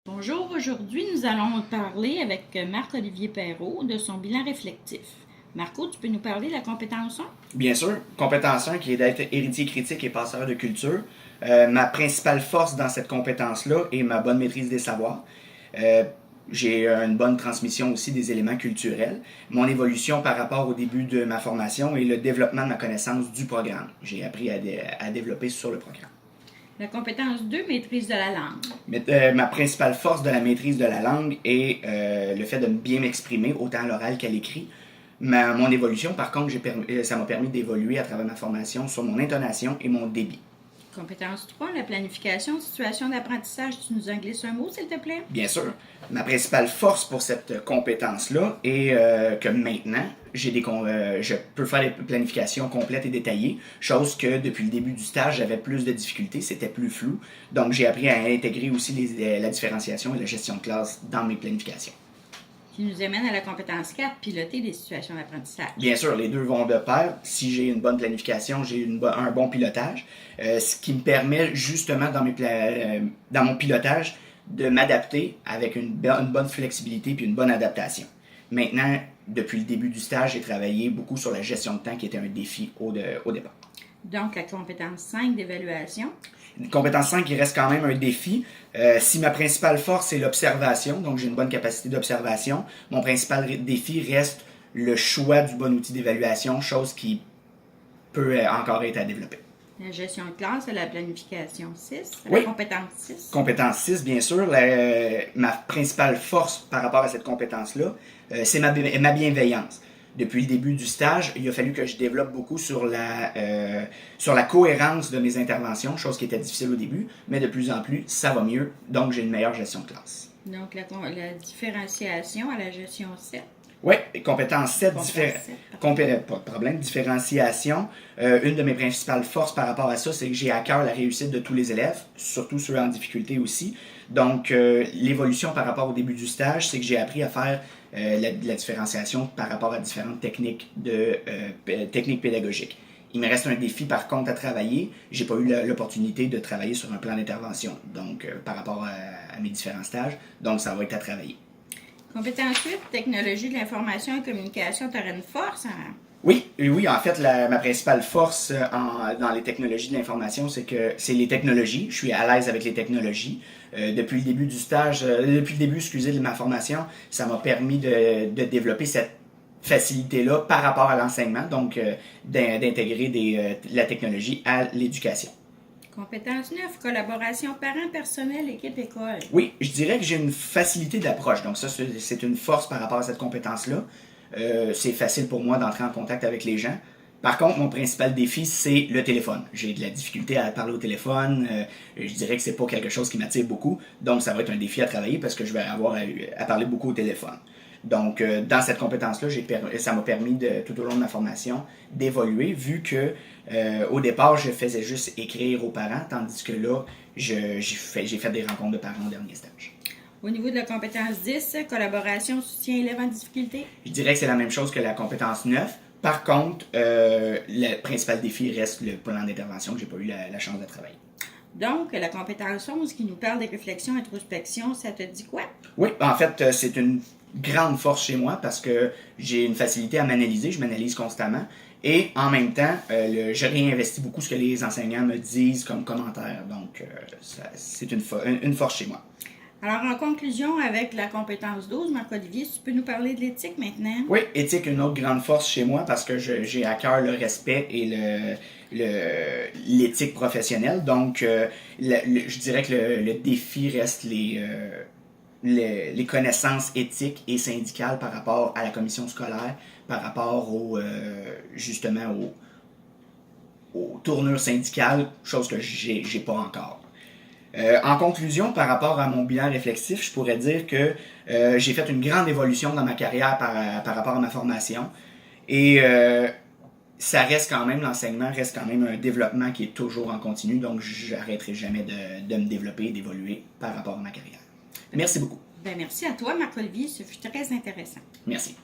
Bonjour, aujourd'hui nous allons parler avec Marc-Olivier Perrault de son bilan réflectif. Marco, tu peux nous parler de la compétence 1? Bien sûr, compétence 1 qui est d'être héritier critique et passeur de culture. Ma principale force dans cette compétence-là est ma bonne maîtrise des savoirs. Euh, j'ai une bonne transmission aussi des éléments culturels. Mon évolution par rapport au début de ma formation est le développement de ma connaissance du programme. J'ai appris à développer sur le programme. La compétence 2, maîtrise de la langue. Ma principale force de la maîtrise de la langue est le fait de bien m'exprimer, autant à l'oral qu'à l'écrit. Mon évolution, par contre, ça m'a permis d'évoluer à travers ma formation sur mon intonation et mon débit. Compétence 3, la planification, situation d'apprentissage. Tu nous en glisses un mot, s'il te plaît? Bien sûr, ma principale force pour cette compétence-là est que maintenant, je peux faire des planifications complètes et détaillées, chose que depuis le début du stage, j'avais plus de difficultés, c'était plus flou. Donc, j'ai appris à intégrer aussi la différenciation et la gestion de classe dans mes planifications. Qui nous amène à la compétence 4, piloter des situations d'apprentissage. Bien sûr, les deux vont de pair. Si j'ai une bonne planification, j'ai un bon pilotage, ce qui me permet justement dans mon pilotage de m'adapter avec une bonne flexibilité puis une bonne adaptation. Maintenant, depuis le début du stage, j'ai travaillé beaucoup sur la gestion de temps qui était un défi au départ. Donc, la compétence 5 d'évaluation. Compétence 5 qui reste quand même un défi. Si ma principale force c'est l'observation, donc j'ai une bonne capacité d'observation, mon principal défi reste le choix du bon outil d'évaluation, chose qui peut encore être à développer. La gestion de classe et la planification 6. Oui. La compétence 6. Compétence 6, bien sûr. Ma principale force par rapport à cette compétence-là, c'est ma bienveillance. Depuis le début du stage, il a fallu que je développe beaucoup sur la cohérence de mes interventions, chose qui était difficile au début, mais de plus en plus, ça va mieux, donc j'ai une meilleure gestion de classe. Donc, la différenciation à la gestion 7. Oui, compétence 7, pas de problème, différenciation. Une de mes principales forces par rapport à ça, c'est que j'ai à cœur la réussite de tous les élèves, surtout ceux en difficulté aussi. Donc, l'évolution par rapport au début du stage, c'est que j'ai appris à faire la différenciation par rapport à différentes techniques pédagogiques. Il me reste un défi par contre à travailler. J'ai pas eu l'opportunité de travailler sur un plan d'intervention, donc par rapport à mes différents stages. Donc, ça va être à travailler. Compétence 8, technologie de l'information et communication, tu aurais une force? Hein? Oui, en fait, ma principale force dans les technologies de l'information, c'est que c'est les technologies. Je suis à l'aise avec les technologies. Depuis le début du stage, depuis le début, excusez, de ma formation, ça m'a permis de développer cette facilité-là par rapport à l'enseignement, donc d'intégrer la technologie à l'éducation. Compétence 9, collaboration parents-personnel, équipe-école. Oui, je dirais que j'ai une facilité d'approche. Donc ça, c'est une force par rapport à cette compétence-là. C'est facile pour moi d'entrer en contact avec les gens. Par contre, mon principal défi, c'est le téléphone. J'ai de la difficulté à parler au téléphone. Je dirais que c'est pas quelque chose qui m'attire beaucoup. Donc, ça va être un défi à travailler parce que je vais avoir à parler beaucoup au téléphone. Donc, dans cette compétence-là, ça m'a permis, tout au long de ma formation, d'évoluer, vu que au départ, je faisais juste écrire aux parents, tandis que là, j'ai fait des rencontres de parents au dernier stage. Au niveau de la compétence 10, collaboration, soutien élèves en difficulté. Je dirais que c'est la même chose que la compétence 9. Par contre, le principal défi reste le plan d'intervention que j'ai pas eu la chance de travailler. Donc, la compétence 11 qui nous parle des réflexions, introspection, ça te dit quoi? Oui, en fait, c'est une grande force chez moi parce que j'ai une facilité à m'analyser, je m'analyse constamment. Et en même temps, je réinvestis beaucoup ce que les enseignants me disent comme commentaires. Donc, c'est une force chez moi. Alors, en conclusion, avec la compétence 12, Marc-Olivier, tu peux nous parler de l'éthique maintenant? Oui, éthique, une autre grande force chez moi parce que j'ai à cœur le respect et l'éthique professionnelle. Donc, je dirais que le défi reste les connaissances éthiques et syndicales par rapport à la commission scolaire, par rapport justement aux tournures syndicales, chose que j'ai pas encore. En conclusion, par rapport à mon bilan réflexif, je pourrais dire que j'ai fait une grande évolution dans ma carrière par rapport à ma formation. Et ça reste quand même, l'enseignement reste quand même un développement qui est toujours en continu, donc je n'arrêterai jamais de me développer et d'évoluer par rapport à ma carrière. Merci beaucoup. Merci à toi, Marc-Olivier, ce fut très intéressant. Merci.